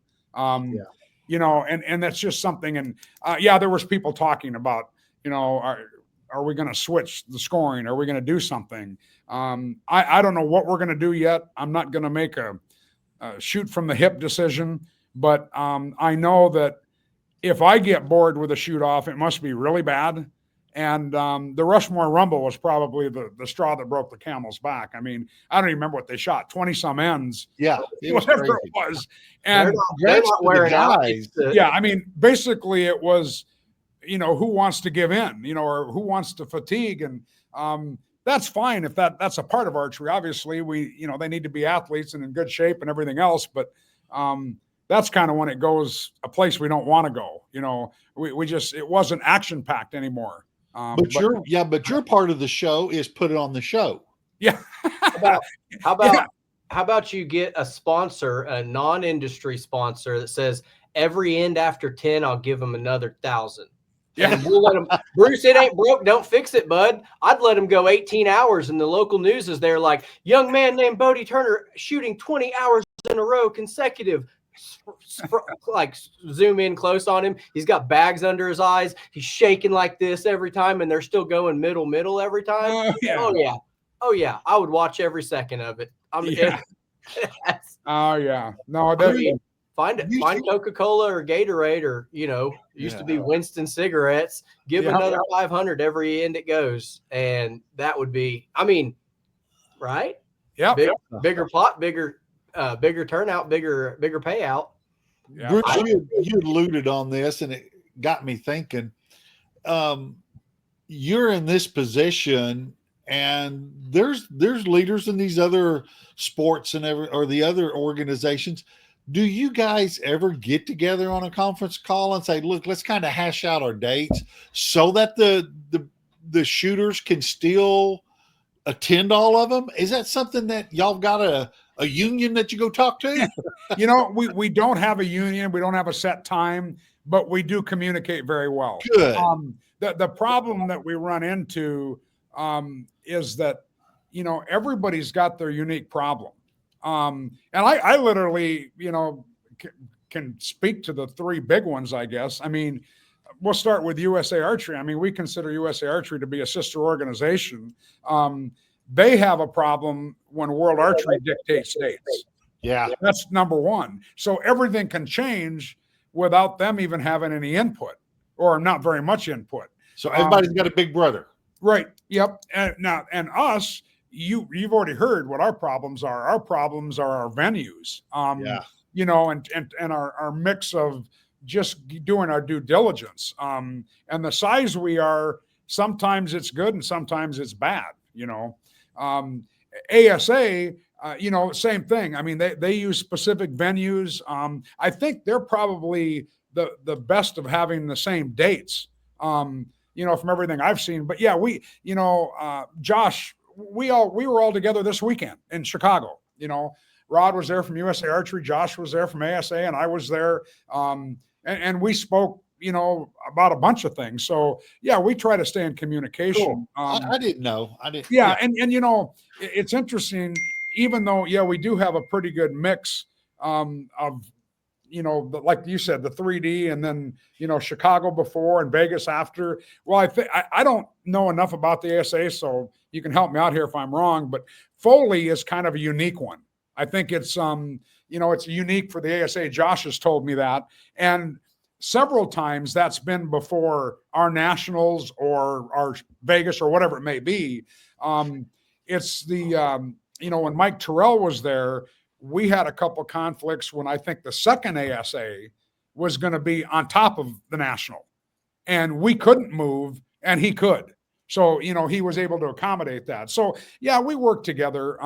You know, and that's just something. And there was people talking about, you know, are we going to switch the scoring? Are we going to do something? I don't know what we're going to do yet. I'm not going to make a shoot from the hip decision, but I know that if I get bored with a shoot off, it must be really bad. And the Rushmore Rumble was probably the straw that broke the camel's back. I mean, I don't even remember what they shot, 20 some ends. Yeah, it was whatever crazy. it was. And they're not wearing out. Yeah, I mean, basically it was, you know, who wants to give in, you know, or who wants to fatigue. And that's fine if that's a part of archery. Obviously, they need to be athletes and in good shape and everything else. But that's kind of when it goes a place we don't want to go. You know, it wasn't action packed anymore. But your part of the show is put it on the show. Yeah. How about you get a sponsor, a non-industry sponsor that says every end after 10, I'll give them another 1,000. Yeah. And we'll let them, Bruce, it ain't broke. Don't fix it, bud. I'd let him go 18 hours. And the local news is there like, young man named Bodie Turner shooting 20 hours in a row consecutive. Like zoom in close on him. He's got bags under his eyes. He's shaking like this every time, and they're still going middle every time. Oh yeah. I would watch every second of it. I mean, no, find Coca-Cola or Gatorade or used to be Winston cigarettes. Give another 500 every end it goes, and that would be. I mean, right? Yeah, bigger pot, bigger turnout, bigger payout. Yeah. Bruce, you alluded on this, and it got me thinking. You're in this position, and there's leaders in these other sports or the other organizations. Do you guys ever get together on a conference call and say, "Look, let's kind of hash out our dates so that the shooters can still attend all of them"? Is that something that y'all got a union that you go talk to? We don't have a union. We don't have a set time, but we do communicate very well. Good. The problem that we run into is that, everybody's got their unique problem. And I literally, can speak to the three big ones, I guess. I mean, we'll start with USA Archery. I mean, we consider USA Archery to be a sister organization. They have a problem when World Archery dictates dates. Yeah. That's number one. So everything can change without them even having any input or not very much input. So everybody's got a big brother. Right. Yep. And us, you've already heard what our problems are. Our problems are our venues. And our mix of just doing our due diligence. And the size we are, sometimes it's good and sometimes it's bad, ASA, same thing. I mean, they use specific venues. I think they're probably the best of having the same dates, from everything I've seen. But yeah, Josh, we were all together this weekend in Chicago. Rod was there from USA Archery, Josh was there from ASA, and I was there. And we spoke, about a bunch of things. So yeah, we try to stay in communication. Cool. I didn't know. Yeah. And it's interesting, even though, we do have a pretty good mix of, like you said, the 3D and then, Chicago before and Vegas after. Well, I don't know enough about the ASA, so you can help me out here if I'm wrong, but Foley is kind of a unique one. I think it's, it's unique for the ASA. Josh has told me that. And several times that's been before our nationals or our Vegas or whatever it may be. It's the, when Mike Terrell was there, we had a couple of conflicts when I think the second ASA was going to be on top of the national and we couldn't move and he could. So, he was able to accommodate that. So yeah, we work together.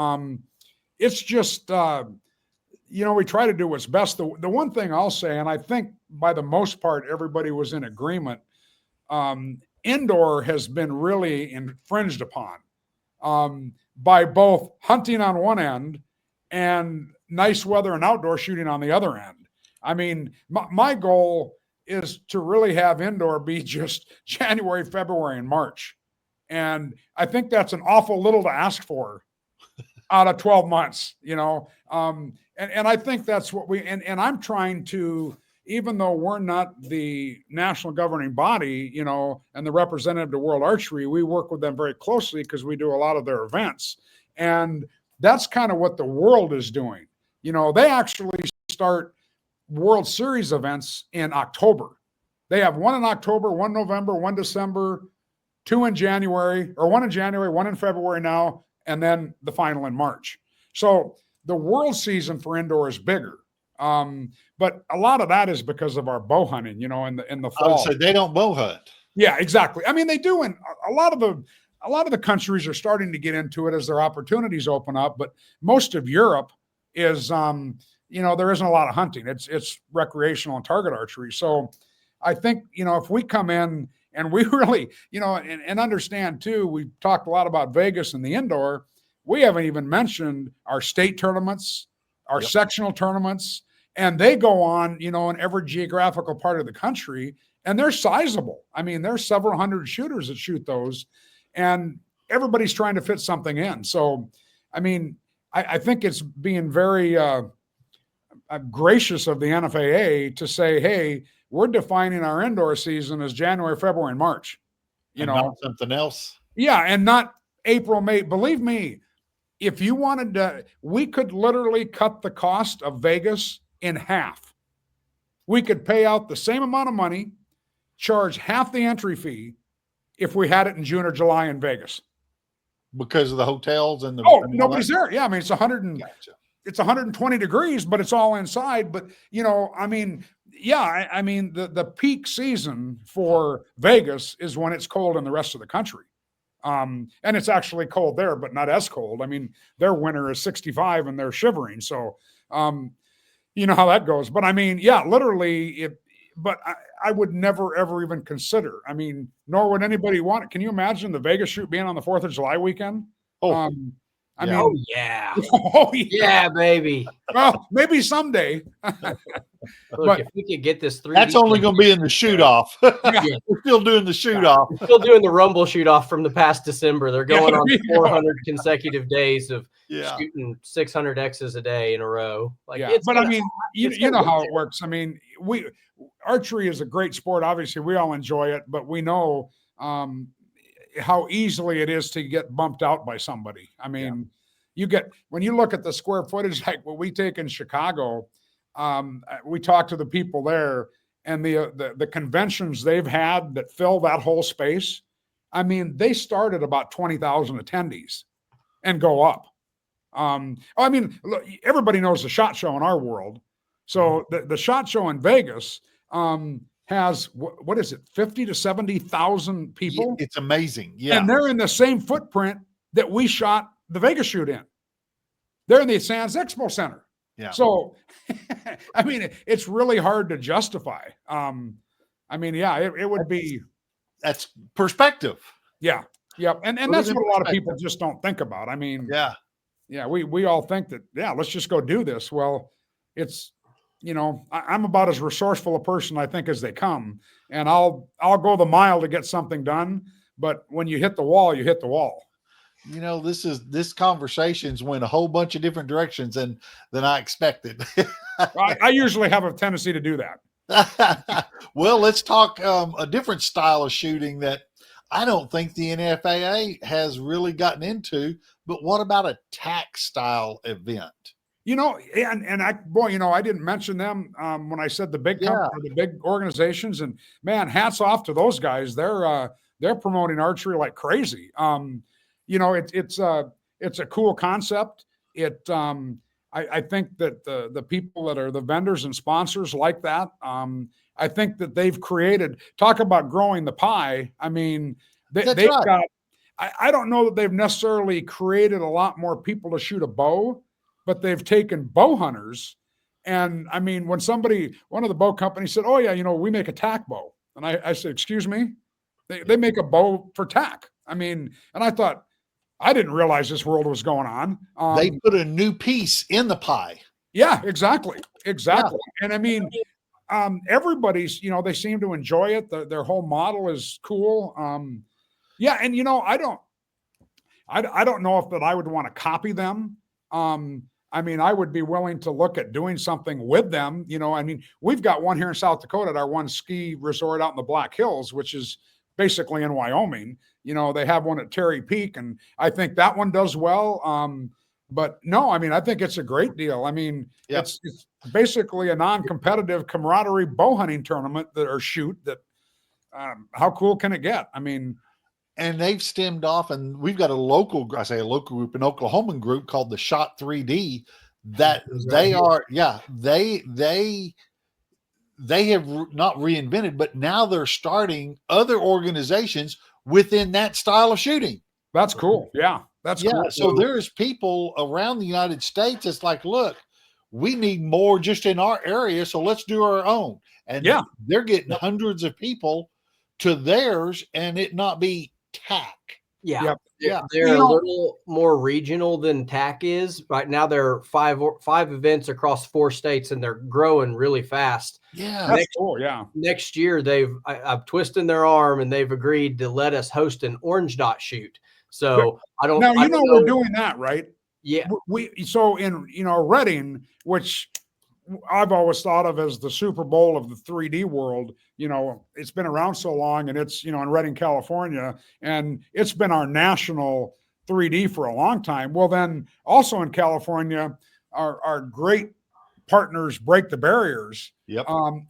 It's just, we try to do what's best. The one thing I'll say, and I think by the most part, everybody was in agreement. Indoor has been really infringed upon by both hunting on one end and nice weather and outdoor shooting on the other end. I mean, my goal is to really have indoor be just January, February, and March. And I think that's an awful little to ask for. out of 12 months, and I think that's what and I'm trying to, even though we're not the national governing body, and the representative to World Archery, we work with them very closely because we do a lot of their events. And that's kind of what the world is doing. They actually start World Series events in October. They have one in October, one November, one December, two in January, or one in January, one in February now, and then the final in March. So the world season for indoor is bigger. But a lot of that is because of our bow hunting, in the fall. So they don't bow hunt. Yeah, exactly. I mean, they do, and a lot of the countries are starting to get into it as their opportunities open up. But most of Europe is, there isn't a lot of hunting. It's recreational and target archery. So I think, if we come in and we really, and understand too, we talked a lot about Vegas and the indoor. We haven't even mentioned our state tournaments, our sectional tournaments, and they go on, in every geographical part of the country, and they're sizable. I mean, there's several hundred shooters that shoot those, and everybody's trying to fit something in. So, I mean, I think it's being very gracious of the NFAA to say, hey, we're defining our indoor season as January, February, and March. Not something else. Yeah, and not April, May. Believe me, if you wanted to, we could literally cut the cost of Vegas in half. We could pay out the same amount of money, charge half the entry fee if we had it in June or July in Vegas. Because of the hotels and the nobody's there. Yeah, I mean, it's 120 degrees, but it's all inside. But I mean, the peak season for Vegas is when it's cold in the rest of the country. And it's actually cold there, but not as cold. I mean, their winter is 65 and they're shivering. So, you know how that goes. But I mean, yeah, literally, but I would never, ever even consider. I mean, nor would anybody want it. Can you imagine the Vegas shoot being on the 4th of July weekend? Oh, I mean, oh yeah. Oh, Yeah, baby. Well, maybe someday. Look, But if we could get this 3 That's only going to be in the shoot off. We're still doing the shoot off. Still doing the Rumble shoot off from the past December. They're going on 400 consecutive days of shooting 600 X's a day in a row. I mean, you know how it works. I mean, archery is a great sport. Obviously, we all enjoy it, but we know how easily it is to get bumped out by somebody. I mean, when you look at the square footage, like what we take in Chicago, we talk to the people there, and the conventions they've had that fill that whole space. I mean, they start at about 20,000 attendees and go up. I mean, look, everybody knows the SHOT Show in our world. So the SHOT Show in Vegas has, what is it, 50 to 70,000 people? It's amazing. Yeah. And they're in the same footprint that we shot the Vegas shoot in. They're in the Sands Expo Center. Yeah. So, I mean, it's really hard to justify. I mean, yeah, it would be. That's perspective. Yeah. Yep. And that's what a lot of people just don't think about. I mean, yeah, we all think that, let's just go do this. Well, it's, I'm about as resourceful a person, I think, as they come, and I'll go the mile to get something done. But when you hit the wall, you hit the wall. This conversations went a whole bunch of different directions than I expected. I usually have a tendency to do that. Well, let's talk a different style of shooting that I don't think the NFAA has really gotten into. But what about a TAC style event? I didn't mention them when I said the big company, the big organizations, and man, hats off to those guys. They're promoting archery like crazy. It's a cool concept. I think that the people that are the vendors and sponsors like that. I think that they've created, talk about growing the pie. I mean, they've got, I don't know that they've necessarily created a lot more people to shoot a bow, but they've taken bow hunters. And I mean, when one of the bow companies said, oh yeah, we make a TAC bow. And I said, excuse me, they make a bow for TAC. I mean, and I thought, I didn't realize this world was going on. They put a new piece in the pie. Yeah, exactly. Yeah. And I mean, everybody's, they seem to enjoy it. Their whole model is cool. And I don't know if that I would want to copy them, I mean, I would be willing to look at doing something with them. I mean, we've got one here in South Dakota at our one ski resort out in the Black Hills, which is basically in Wyoming. They have one at Terry Peak, and I think that one does well. But no, I mean, I think it's a great deal. I mean, it's basically a non-competitive camaraderie bow hunting tournament shoot that. How cool can it get? I mean, and they've stemmed off, and we've got a local group, an Oklahoman group called the Shot 3D that they have not reinvented, but now they're starting other organizations within that style of shooting. That's cool. Yeah. That's cool. So there's people around the United States. It's like, look, we need more just in our area. So let's do our own. And they're getting hundreds of people to theirs and it not be TAC. Yeah. They're a little more regional than TAC is. Right now, there are five events across 4 states, and they're growing really fast. Yeah, that's cool. Yeah. Next year, I've twisted their arm, and they've agreed to let us host an orange dot shoot. So I don't. Now we're doing that, right? Yeah. So in Reading, which I've always thought of as the Super Bowl of the 3D world. It's been around so long, and it's in Redding, California, and it's been our national 3D for a long time. Well, then also in California, our great partners, Break the Barriers,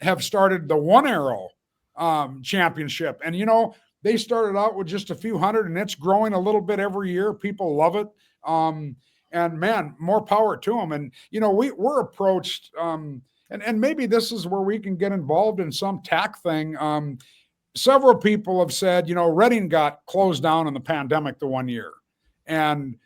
have started the One Arrow Championship, and they started out with just a few hundred, and it's growing a little bit every year. People love it. And man, more power to them. And, we're approached, and maybe this is where we can get involved in some TAC thing. Several people have said, Reading got closed down in the pandemic the one year. And,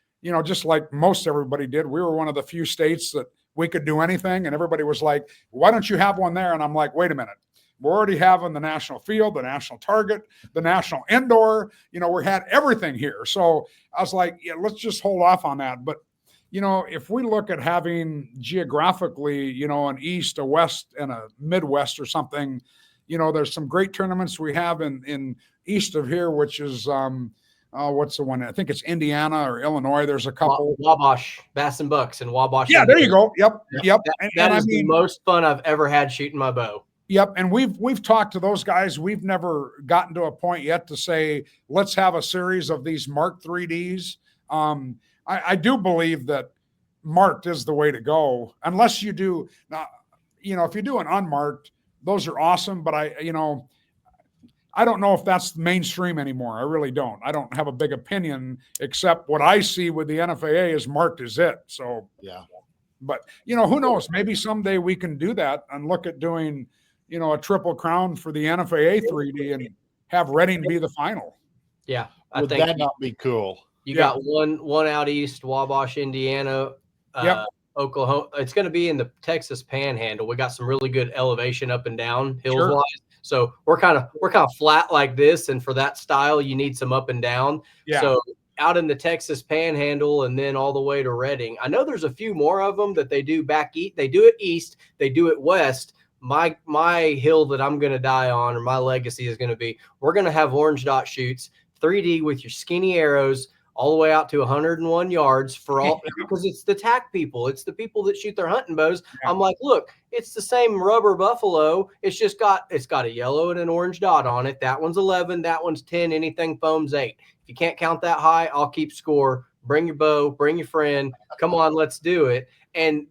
just like most everybody did, we were one of the few states that we could do anything. And everybody was like, why don't you have one there? And I'm like, wait a minute. We're already having the national field, the national target, the national indoor. We had everything here. So I was like, let's just hold off on that. But if we look at having geographically, an east, a west, and a Midwest or something, there's some great tournaments we have in east of here, which is what's the one? I think it's Indiana or Illinois. There's a couple. Wabash, Bass and Bucks, and Wabash. Yeah, there you go. Yep. That is the most fun I've ever had shooting my bow. Yep. And we've talked to those guys. We've never gotten to a point yet to say, let's have a series of these Mark 3Ds. I do believe that marked is the way to go, unless you do now, if you do an unmarked, those are awesome. But I don't know if that's mainstream anymore. I really don't. I don't have a big opinion, except what I see with the NFAA is marked is it. So, but who knows? Maybe someday we can do that and look at doing, a triple crown for the NFAA 3D and have Reading be the final. Yeah. Would that not be cool? You got one out east, Wabash, Indiana, Oklahoma. It's going to be in the Texas Panhandle. We got some really good elevation up and down hills wise. So we're kind of flat like this, and for that style, you need some up and down. Yeah. So out in the Texas Panhandle, and then all the way to Reading. I know there's a few more of them that they do back east. They do it east. They do it west. My hill that I'm going to die on, or my legacy is going to be, we're going to have orange dot shoots, 3D with your skinny arrows, all the way out to 101 yards for all, because it's the TAC people. It's the people that shoot their hunting bows. Yeah. I'm like, look, it's the same rubber buffalo. It's got a yellow and an orange dot on it. That one's 11. That one's 10. Anything foams 8. If you can't count that high, I'll keep score. Bring your bow, bring your friend. Come on, let's do it. And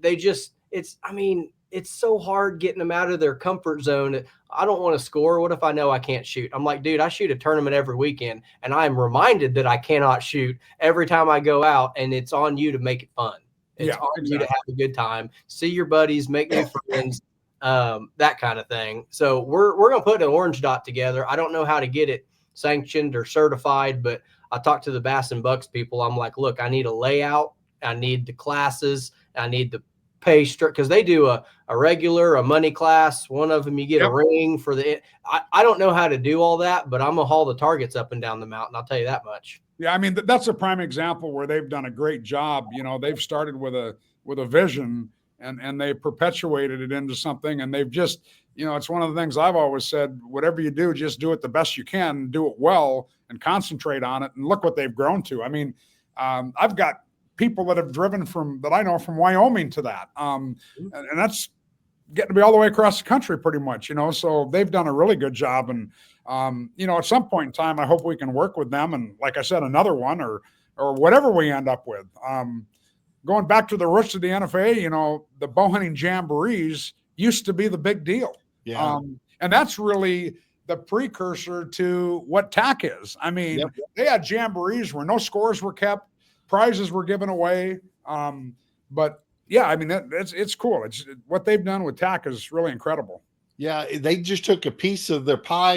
it's so hard getting them out of their comfort zone. I don't want to score. What if I know I can't shoot? I'm like, dude, I shoot a tournament every weekend, and I am reminded that I cannot shoot every time I go out, and it's on you to make it fun. It's on you to have a good time, see your buddies, make new friends, that kind of thing. So we're going to put an orange dot together. I don't know how to get it sanctioned or certified, but I talked to the Bass and Bucks people. I'm like, look, I need a layout. I need the classes. I need the pay because they do a regular, a money class. One of them you get a ring for the. I don't know how to do all that, but I'm gonna haul the targets up and down the mountain. I'll tell you that much. Yeah, I mean that's a prime example where they've done a great job. They've started with a vision and they perpetuated it into something, and they've just it's one of the things I've always said. Whatever you do, just do it the best you can, do it well, and concentrate on it. And look what they've grown to. I mean, I've got people that have driven that I know from Wyoming to that. And that's getting to be all the way across the country pretty much, so they've done a really good job. And, at some point in time, I hope we can work with them. And like I said, another one or whatever we end up with. Going back to the roots of the NFA, the bow hunting jamborees used to be the big deal. Yeah. And that's really the precursor to what TAC is. I mean, They had jamborees where no scores were kept, prizes were given away. But yeah, I mean, it's cool. It's what they've done with TAC is really incredible. Yeah, they just took a piece of their pie,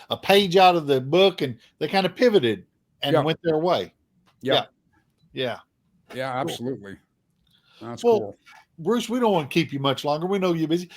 a page out of the book, and they kind of pivoted and went their way. Yeah, Cool. absolutely. That's well, cool. Bruce, we don't want to keep you much longer. We know you're busy.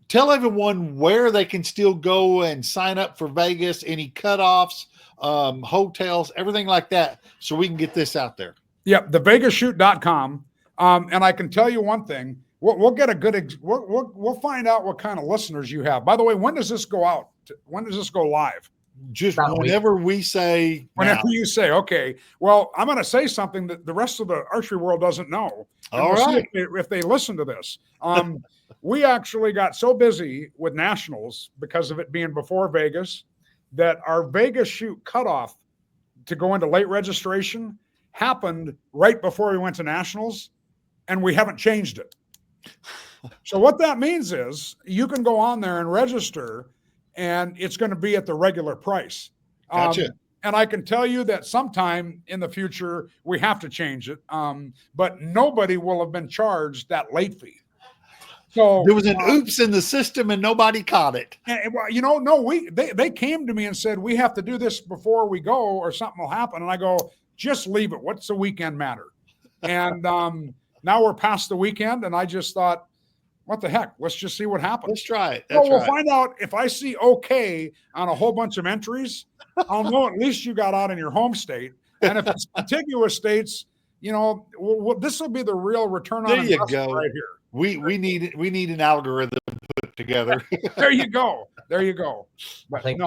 Tell everyone where they can still go and sign up for Vegas, any cutoffs, hotels, everything like that, so we can get this out there. Yep, thevegasshoot.com. And I can tell you one thing. We'll get a good. We'll find out what kind of listeners you have. By the way, when does this go out? When does this go live? Just whenever we say. Whenever you say, okay. Well, I'm going to say something that the rest of the archery world doesn't know. All right. If they listen to this, we actually got so busy with nationals because of it being before Vegas that our Vegas shoot cutoff to go into late registration happened right before we went to nationals, and we haven't changed it. So what that means is you can go on there and register, and it's going to be at the regular price. Gotcha. And I can tell you that sometime in the future we have to change it, but nobody will have been charged that late fee. So there was an oops in the system, and nobody caught it. And, they came to me and said we have to do this before we go, or something will happen. And I go, just leave it. What's the weekend matter? And now we're past the weekend, and I just thought, what the heck? Let's just see what happens. Let's try it. We'll find out. If I see okay on a whole bunch of entries, I'll know at least you got out in your home state. And if it's contiguous states, this will be the real return on investment right here. We need an algorithm put together. There you go. I think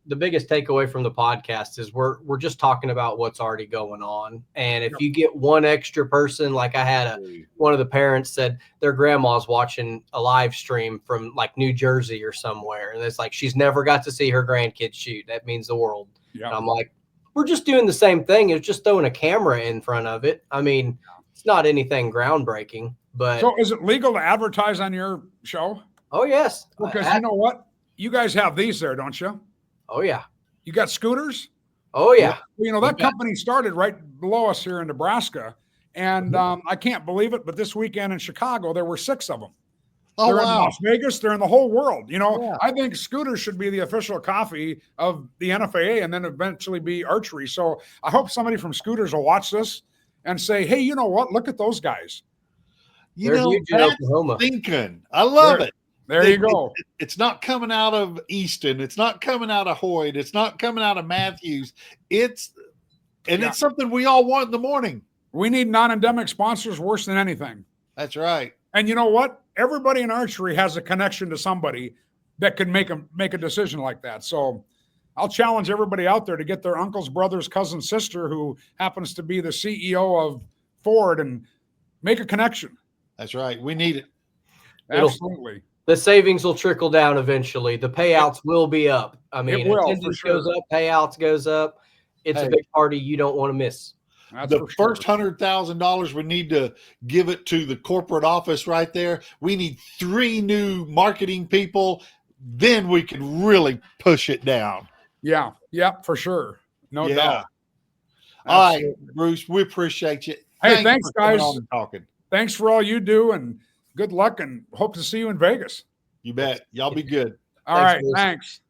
the biggest takeaway from the podcast is we're just talking about what's already going on. And if you get one extra person, like I had one of the parents said their grandma's watching a live stream from like New Jersey or somewhere, and it's like she's never got to see her grandkids shoot. That means the world. Yeah. And I'm like, we're just doing the same thing. It's just throwing a camera in front of it. I mean, it's not anything groundbreaking. But so is it legal to advertise on your show? Oh, yes. Because you know what? You guys have these there, don't you? Oh, yeah. You got scooters? Oh, yeah. Well, that company started right below us here in Nebraska. And I can't believe it, but this weekend in Chicago, there were 6 of them. Oh, they're wow. in Las Vegas. They're in the whole world. I think scooters should be the official coffee of the NFAA and then eventually be archery. So I hope somebody from scooters will watch this and say, hey, you know what? Look at those guys. That's thinking. I love it. There you go. It's not coming out of Easton. It's not coming out of Hoyt. It's not coming out of Matthews. It's something we all want in the morning. We need non-endemic sponsors worse than anything. That's right. And you know what? Everybody in archery has a connection to somebody that can make a decision like that. So I'll challenge everybody out there to get their uncle's brother's cousin's sister who happens to be the CEO of Ford and make a connection. That's right. We need it. Absolutely. The savings will trickle down eventually. The payouts will be up. I mean, attendance goes up, payouts goes up. It's a big party you don't want to miss. The first $100,000, we need to give it to the corporate office right there. We need 3 new marketing people. Then we can really push it down. Yeah, for sure. No doubt. All right, Bruce, we appreciate you. Hey, thanks guys. Talking. Thanks for all you do, and good luck, and hope to see you in Vegas. You bet. Y'all be good. All right, thanks.